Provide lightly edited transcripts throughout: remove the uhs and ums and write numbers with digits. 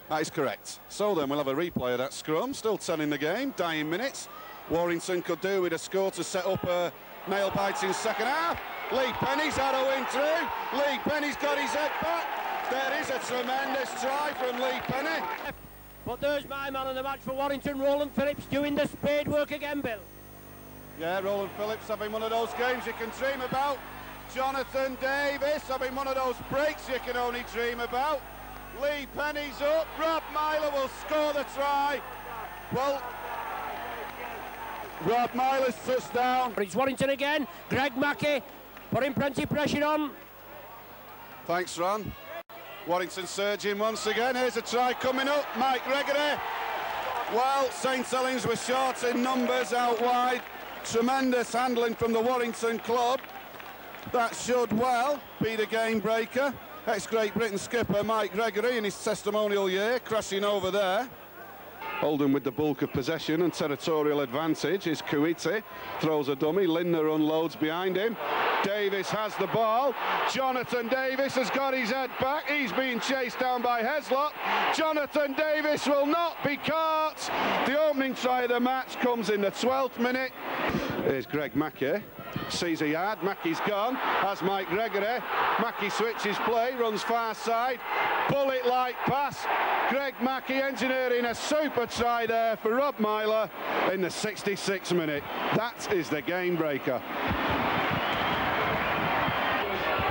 That is correct. So then we'll have a replay of that scrum. Still 10 in the game, dying minutes. Warrington could do with a score to set up a nail-biting second half. Lee Penny's arrowing through. Lee Penny's got his head back. There is a tremendous try from Lee Penny. But there's my man of the match for Warrington, Roland Phillips, doing the spade work again, Bill. Yeah, Roland Phillips having one of those games you can dream about. Jonathan Davies having one of those breaks you can only dream about. Lee Penny's up. Rob Myler will score the try. Well, Rob Myler's touchdown. It's Warrington again. Greg Mackey putting plenty of pressure on. Thanks, Ron. Warrington surging once again. Here's a try coming up. Mike Gregory. Well, St Helens were short in numbers out wide. Tremendous handling from the Warrington club. That should well be the game breaker. Ex-Great Britain skipper Mike Gregory in his testimonial year, crashing over there. Oldham with the bulk of possession and territorial advantage is Kuiti. Throws a dummy, Lindner unloads behind him. Davies has the ball. Jonathan Davies has got his head back. He's being chased down by Heslop. Jonathan Davies will not be caught. The opening try of the match comes in the 12th minute. Here's Greg Mackey. Sees a yard, Mackey's gone, has Mike Gregory. Mackey switches play, runs far side, bullet-like pass. Greg Mackey engineering a super try there for Rob Myler in the 66th minute. That is the game breaker.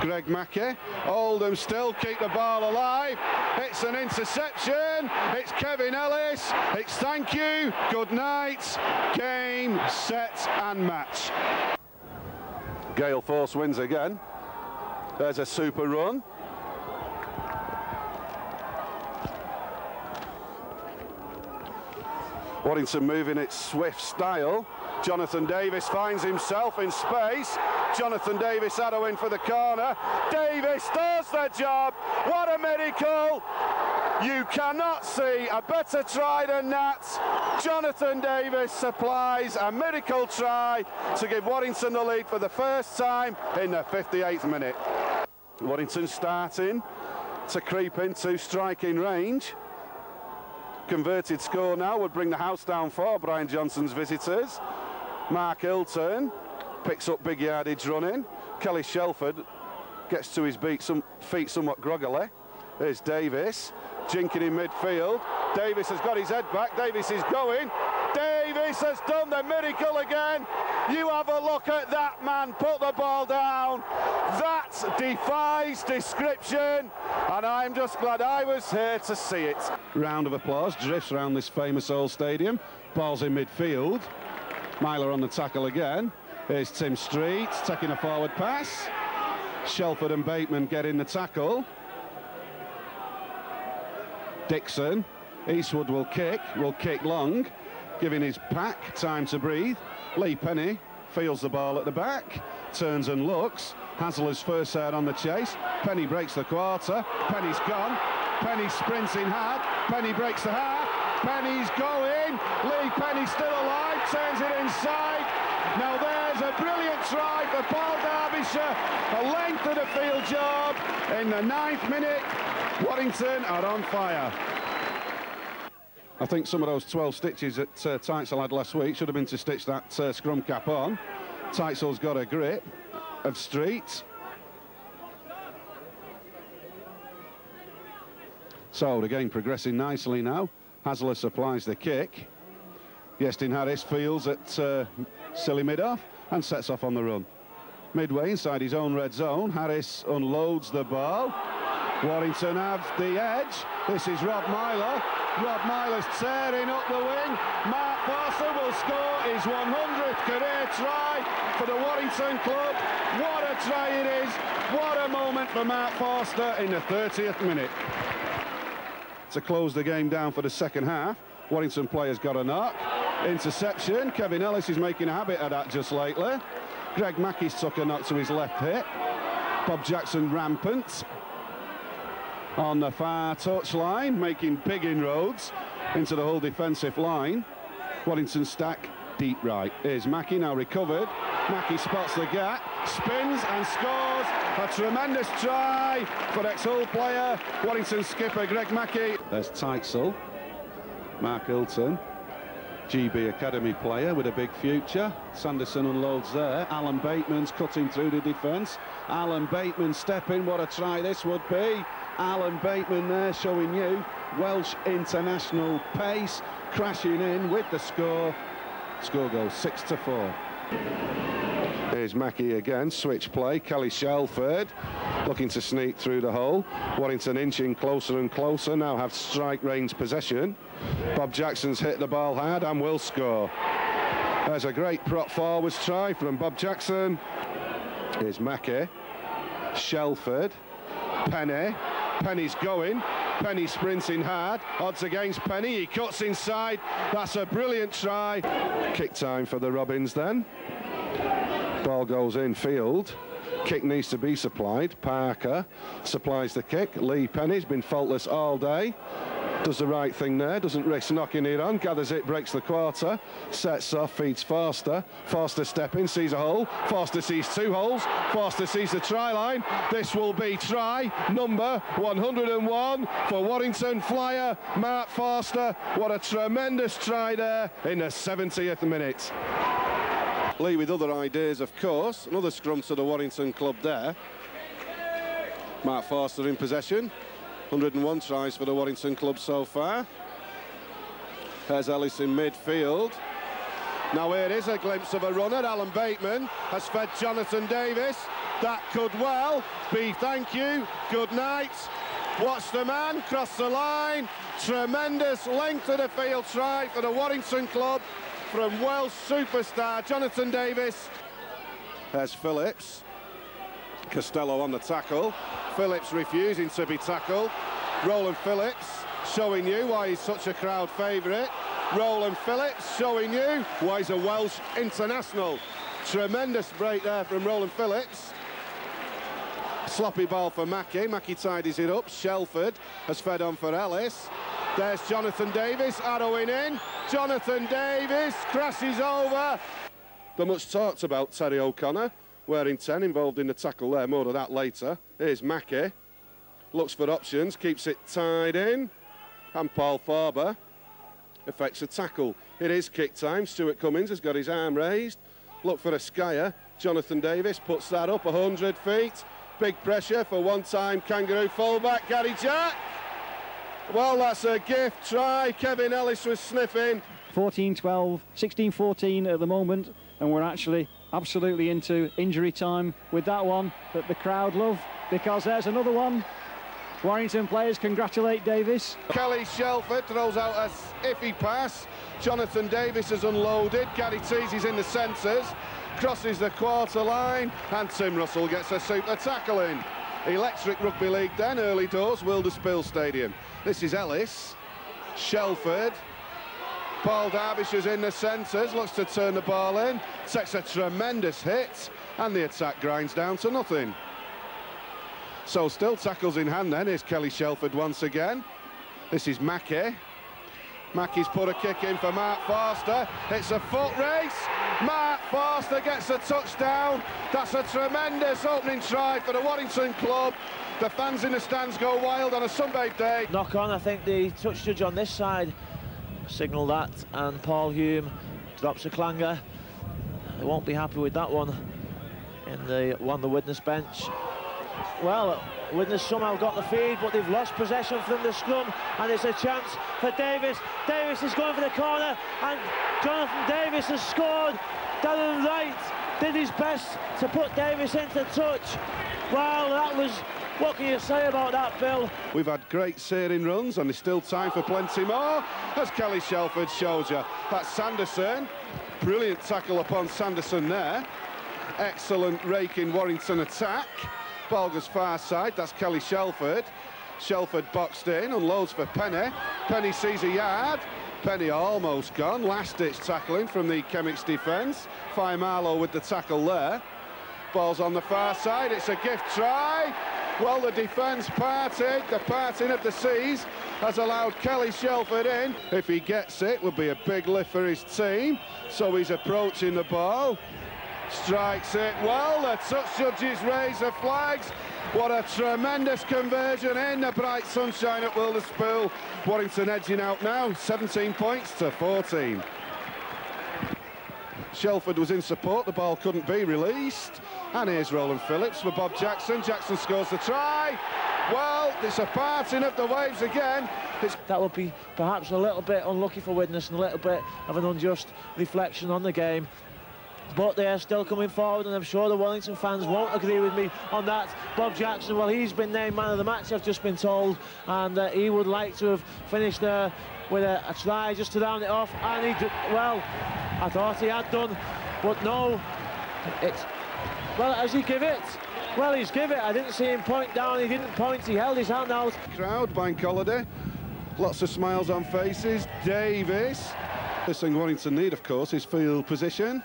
Greg Mackey, Oldham still keep the ball alive. It's an interception, it's Kevin Ellis, it's thank you, good night, game, set and match. Gale Force wins again. There's a super run. Warrington moving its swift style. Jonathan Davies finds himself in space. Jonathan Davies arrowing for the corner. Davies does the job. What a miracle. You cannot see a better try than that. Jonathan Davies supplies a miracle try to give Warrington the lead for the first time in the 58th minute. Warrington starting to creep into striking range. Converted score now would bring the house down for Brian Johnson's visitors. Mark Hilton picks up big yardage running. Kelly Shelford gets to his feet somewhat groggily. There's Davies, jinking in midfield. Davies has got his head back. Davies is going. Davies has done the miracle again. You have a look at that man put the ball down. That defies description, and I'm just glad I was here to see it. Round of applause drifts around this famous old stadium. Ball's in midfield. Myler on the tackle again. Here's Tim Street taking a forward pass. Shelford and Bateman get in the tackle. Dixon, Eastwood will kick long, giving his pack time to breathe. Lee Penny feels the ball at the back, turns and looks. Hasller's first out on the chase. Penny breaks the quarter. Penny's gone. Penny sprinting hard. Penny breaks the half. Penny's going. Lee Penny still alive. Turns it inside. Now there's a brilliant try for Paul Derbyshire. A length of the field job in the 9th minute. Warrington are on fire. I think some of those 12 stitches that Teitzel had last week should have been to stitch that scrum cap on. Teitzel's got a grip of Street. So the game progressing nicely now. Hasler supplies the kick. Gestin Harris fields at silly mid-off and sets off on the run. Midway inside his own red zone, Harris unloads the ball. Warrington have the edge. This is Rob Myler. Rob Myler's tearing up the wing. Mark Forster will score his 100th career try for the Warrington club. What a try it is. What a moment for Mark Forster in the 30th minute. To close the game down for the second half, Warrington players got a knock. Interception. Kevin Ellis is making a habit of that just lately. Greg Mackey's took a knock to his left hip. Bob Jackson rampant on the far touchline, making big inroads into the whole defensive line. Warrington stack deep right. Here's Mackey, now recovered. Mackey spots the gap, spins and scores. A tremendous try for ex-Hull player, Warrington skipper Greg Mackey. There's Tykesell, Mark Hilton, GB Academy player with a big future. Sanderson unloads there. Alan Bateman's cutting through the defence. Alan Bateman stepping, what a try this would be. Alan Bateman there showing you Welsh international pace, crashing in with the score. Score goes 6-4. Here's Mackey again, switch play. Kelly Shelford looking to sneak through the hole. Warrington inching closer and closer, now have strike range possession. Bob Jackson's hit the ball hard and will score. There's a great prop forwards try from Bob Jackson. Here's Mackey, Shelford, Penny. Penny's going, Penny sprinting hard, odds against Penny, he cuts inside, that's a brilliant try. Kick time for the Robins then. Ball goes in field, kick needs to be supplied. Parker supplies the kick. Lee Penny's been faultless all day, does the right thing there, doesn't risk knocking it on, gathers it, breaks the quarter, sets off, feeds Forster. Forster stepping, sees a hole, Forster sees two holes, Forster sees the try line. This will be try number 101 for Warrington flyer Mark Forster. What a tremendous try there in the 70th minute. Lee with other ideas, of course. Another scrum to the Warrington club there. Mark Forster in possession. 101 tries for the Warrington club so far. There's Ellis in midfield. Now here is a glimpse of a runner. Alan Bateman has fed Jonathan Davies. That could well be thank you, good night. Watch the man cross the line. Tremendous length of the field try for the Warrington club from Welsh superstar Jonathan Davies. There's Phillips. Costello on the tackle. Phillips refusing to be tackled. Roland Phillips showing you why he's such a crowd favourite. Roland Phillips showing you why he's a Welsh international. Tremendous break there from Roland Phillips. Sloppy ball for Mackey. Mackey tidies it up. Shelford has fed on for Ellis. There's Jonathan Davies arrowing in. Jonathan Davies crashes over. The much talked about Terry O'Connor, wearing 10, involved in the tackle there. More of that later. Here's Mackey. Looks for options, keeps it tied in. And Paul Farber effects a tackle. It is kick time. Stuart Cummins has got his arm raised. Look for a skyer. Jonathan Davies puts that up 100 feet. Big pressure for one-time Kangaroo fullback Gary Jack. Well, that's a gift try. Kevin Ellis was sniffing. 14-12, 16-14 at the moment, and we're actually absolutely into injury time with that one that the crowd love, because there's another one. Warrington players congratulate Davies. Kelly Shelford throws out a iffy pass. Jonathan Davies has unloaded. Gary Teasey's in the centres, crosses the quarter line, and Tim Russell gets a super tackle in. Electric Rugby League then, early doors, Wilderspill Stadium. This is Ellis, Shelford, Paul Derbyshire's in the centres, looks to turn the ball in, takes a tremendous hit, and the attack grinds down to nothing. So still tackles in hand then, here's Kelly Shelford once again. This is Mackey. Mackey's put a kick in for Mark Forster. It's a foot race. Mark Forster gets a touchdown. That's a tremendous opening try for the Warrington club. The fans in the stands go wild on a sunbathe day. Knock on, I think the touch judge on this side signalled that, and Paul Hume drops a clanger. They won't be happy with that one in the witness bench. Well, witness somehow got the feed, but they've lost possession from the scrum, and it's a chance for Davies. Davies is going for the corner, and Jonathan Davies has scored. Darren Wright did his best to put Davies into touch. Well, that was... What can you say about that, Bill? We've had great searing runs, and there's still time for plenty more, as Kelly Shelford shows you. That's Sanderson. Brilliant tackle upon Sanderson there. Excellent raking Warrington attack. Ball goes far side, that's Kelly Shelford. Shelford boxed in, unloads for Penny. Penny sees a yard. Penny almost gone. Last-ditch tackling from the Chemics defence. Fi Marlow with the tackle there. Ball's on the far side, it's a gift try. Well, the defence parted, the parting of the seas has allowed Kelly Shelford in. If he gets it, would be a big lift for his team. So he's approaching the ball. strikes it well. The touch judges raise the flags. What a tremendous conversion in the bright sunshine at Wilderspool. Warrington edging out now, 17 points to 14. Shelford was in support, the ball couldn't be released. And here's Roland Phillips for Bob Jackson. Jackson scores the try. Well, it's a parting of the waves again. That would be perhaps a little bit unlucky for Widnes and a little bit of an unjust reflection on the game. But they are still coming forward, and I'm sure the Warrington fans won't agree with me on that. Bob Jackson, well, he's been named man of the match, I've just been told, and he would like to have finished there with a try just to round it off, and he did, well, I thought he had done, but no, it's, well, has he give it? Well, he's give it. I didn't see him point down, he didn't point, he held his hand out. Crowd, bank holiday, lots of smiles on faces. Davies. This thing Warrington need, of course, is field position.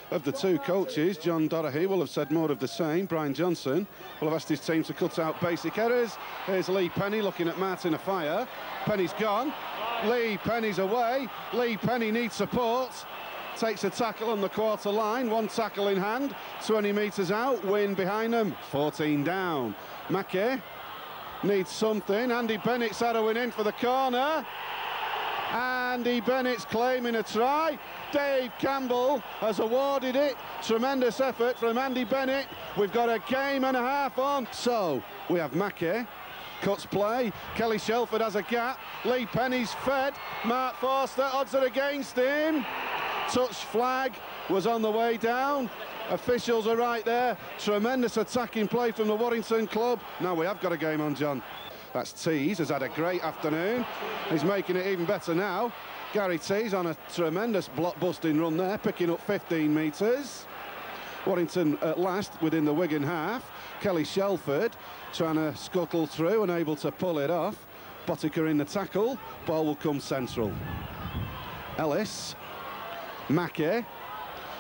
Of the two coaches, John Dorahy will have said more of the same. Brian Johnson will have asked his team to cut out basic errors. Here's Lee Penny looking at Martin Afire. Penny's gone. Lee Penny's away. Lee Penny needs support. Takes a tackle on the quarter line. One tackle in hand. 20 metres out. Win behind them. 14 down. Mackey needs something. Andy Bennett's arrowing in for the corner. Andy Bennett's claiming a try. Dave Campbell has awarded it. Tremendous effort from Andy Bennett. We've got a game and a half on. So we have Mackey. Cuts play. Kelly Shelford has a gap. Lee Penny's fed. Mark Forster, odds are against him. Touch flag was on the way down. Officials are right there. Tremendous attacking play from the Warrington club. Now we have got a game on, John. That's Tees, has had a great afternoon. He's making it even better now. Gary Tees on a tremendous block-busting run there, picking up 15 metres. Warrington at last within the Wigan half. Kelly Shelford trying to scuttle through and able to pull it off. Bottiker in the tackle. Ball will come central. Ellis. Mackey.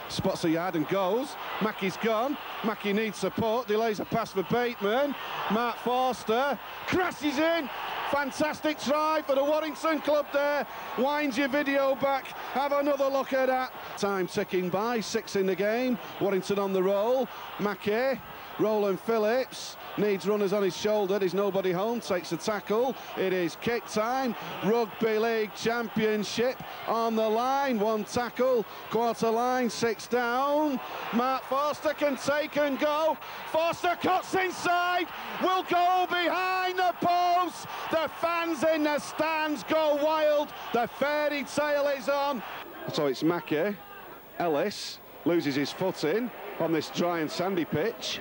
Spots a yard and goes. Mackey's gone. Mackey needs support. Delays a pass for Bateman. Mark Forster crashes in. Fantastic try for the Warrington club there. Wind your video back. Have another look at that. Time ticking by. 6 in the game. Warrington on the roll. Mackey. Roland Phillips needs runners on his shoulder. There's nobody home. Takes a tackle. It is kick time. Rugby League Championship on the line. One tackle. Quarter line. 6 down. Mark Forster can take and go. Forster cuts inside. Will go behind the post. The fans in the stands go wild. The fairy tale is on. So it's Mackey. Ellis loses his footing on this dry and sandy pitch.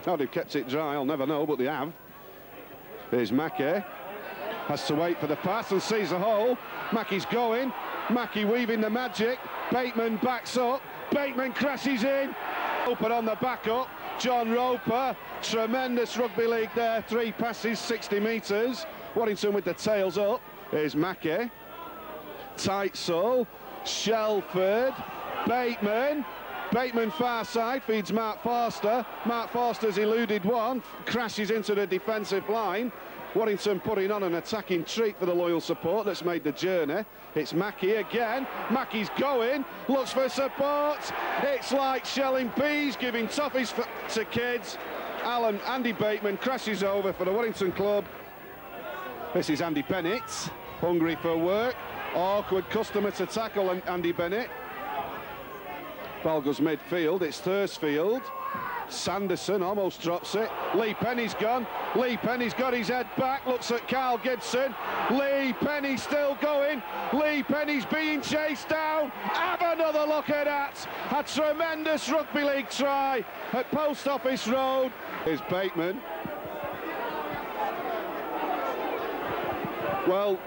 How they've kept it dry, I'll never know, but they have. Here's Mackey. Has to wait for the pass and sees a hole. Mackey's going. Mackey weaving the magic. Bateman backs up. Bateman crashes in. Roper on the back up. John Roper. Tremendous rugby league there. 3 passes, 60 metres. Warrington with the tails up. Here's Mackey. Tight soul. Shelford. Bateman. Bateman far side, feeds Mark Forster. Mark Forster's eluded one, crashes into the defensive line. Warrington putting on an attacking treat for the loyal support that's made the journey. It's Mackey again. Mackey's going, looks for support. It's like shelling peas, giving toffees to kids. Andy Bateman crashes over for the Warrington club. This is Andy Bennett, hungry for work. Awkward customer to tackle Andy Bennett. Ball goes midfield, it's Thursfield. Sanderson almost drops it. Lee Penny's gone. Lee Penny's got his head back, looks at Carl Gibson. Lee Penny still going. Lee Penny's being chased down. Have another look at that. A tremendous rugby league try at Post Office Road. Here's Bateman. Well,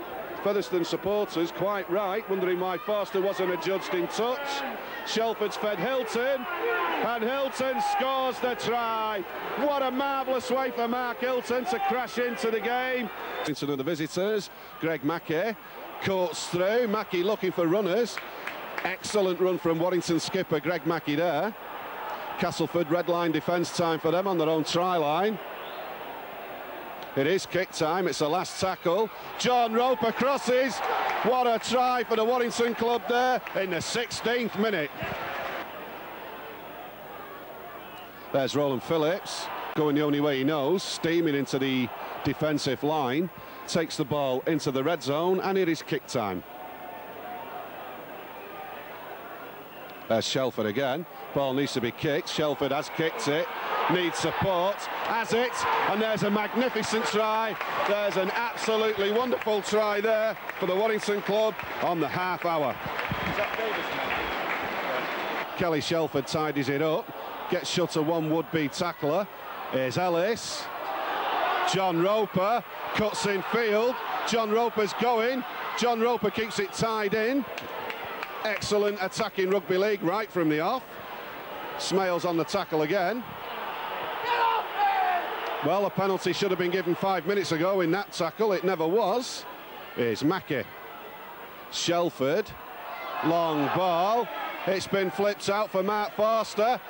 Featherstone supporters quite right, wondering why Forster wasn't adjudged in touch. Shelford's fed Hilton, and Hilton scores the try. What a marvellous way for Mark Hilton to crash into the game. Into the visitors, Greg Mackey courts through. Mackey looking for runners. Excellent run from Warrington skipper Greg Mackey there. Castleford red line defence time for them on their own try line. It is kick time, it's the last tackle. John Roper crosses. What a try for the Warrington club there in the 16th minute. There's Roland Phillips, going the only way he knows, steaming into the defensive line, takes the ball into the red zone, and it is kick time. There's Shelford again. Ball needs to be kicked. Shelford has kicked it. Needs support. Has it. And there's a magnificent try. There's an absolutely wonderful try there for the Warrington club on the half hour. Kelly Shelford tidies it up. Gets shut to one would-be tackler. Here's Ellis. John Roper cuts in field. John Roper's going. John Roper keeps it tied in. Excellent attacking rugby league right from the off. Smales on the tackle again. Well, a penalty should have been given 5 minutes ago in that tackle. It never was. Here's Mackey. Shelford. Long ball. It's been flipped out for Mark Forster.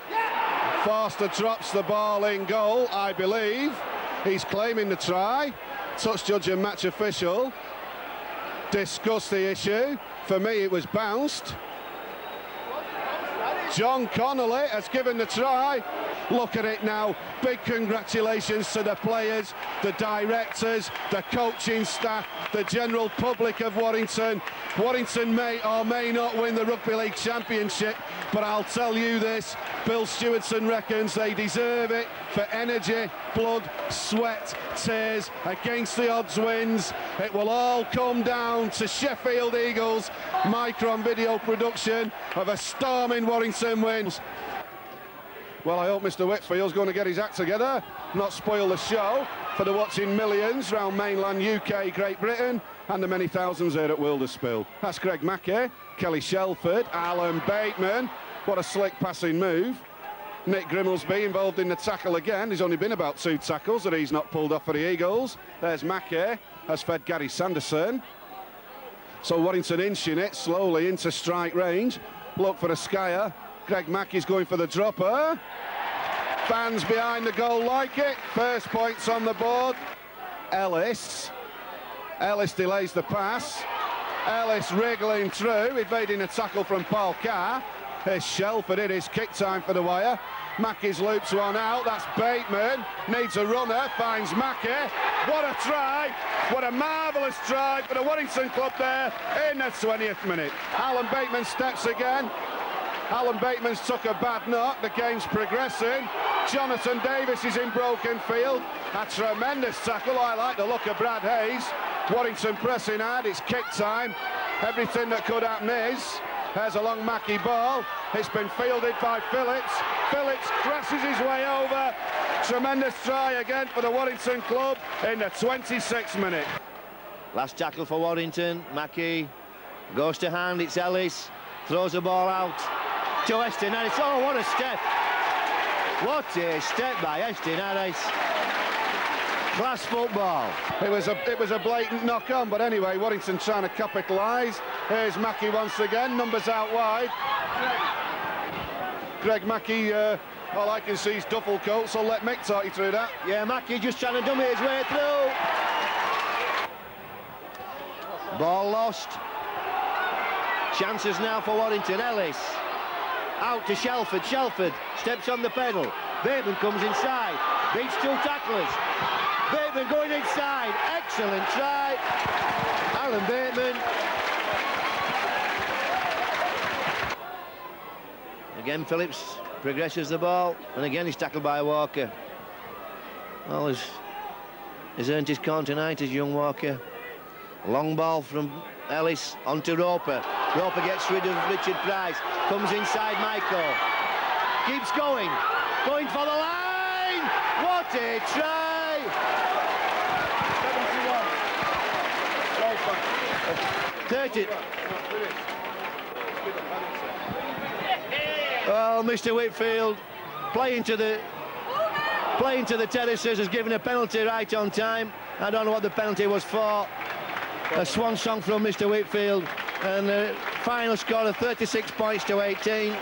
Forster drops the ball in goal, I believe. He's claiming the try. Touch judge and match official discuss the issue. For me, it was bounced. John Connolly has given the try. Look at it now. Big congratulations to the players, the directors, the coaching staff, the general public of Warrington. Warrington may or may not win the Rugby League Championship, but I'll tell you this, Bill Stewardson reckons they deserve it for energy, blood, sweat, tears, against the odds wins. It will all come down to Sheffield Eagles' Micron video production of a storming Warrington win. Well, I hope Mr. Whitfield's going to get his act together, not spoil the show for the watching millions round mainland UK, Great Britain, and the many thousands here at Wilderspill. That's Greg Mackey, Kelly Shelford, Alan Bateman. What a slick passing move. Nick Grimblesby involved in the tackle again. There's only been about 2 tackles that he's not pulled off for the Eagles. There's Mackey, has fed Gary Sanderson. So Warrington inching it slowly into strike range. Look for a skyer. Greg Mackey's going for the dropper. Fans behind the goal like it. First points on the board. Ellis delays the pass. Ellis wriggling through, evading a tackle from Paul Carr. Here's Shelford, it is kick time for the wire. Mackey's loops one out, that's Bateman. Needs a runner, finds Mackey. What a try, what a marvellous try for the Warrington club there in the 20th minute. Alan Bateman steps again. Alan Bateman's took a bad knock, the game's progressing. Jonathan Davies is in broken field. A tremendous tackle, I like the look of Brad Hayes. Warrington pressing hard, it's kick time. Everything that could happen is. There's a long Mackey ball. It's been fielded by Phillips. Phillips crashes his way over. Tremendous try again for the Warrington club in the 26th minute. Last tackle for Warrington. Mackey goes to hand, it's Ellis. Throws the ball out to Estin Harris. Oh, what a step. What a step by Estin Harris. Class football. It was a blatant knock on, but anyway, Warrington trying to capitalise. Here's Mackey once again, numbers out wide. Greg Mackey, all I can see is duffel coat, so let Mick talk you through that. Yeah, Mackey just trying to dummy his way through. Ball lost. Chances now for Warrington. Ellis out to Shelford. Shelford steps on the pedal. Bateman comes inside. Beats 2 tacklers. Bateman going inside. Excellent try. Alan Bateman. Again, Phillips progresses the ball, and again he's tackled by Walker. Well, he's earned his corn tonight, as young Walker. Long ball from Ellis onto Roper. Roper gets rid of Richard Price. Comes inside Michael. Keeps going. Going for the line. What a try. 30. Well, Mr. Whitfield playing to the terraces, has given a penalty right on time. I don't know what the penalty was for. A swan song from Mr. Whitfield, and the final score of 36 points to 18.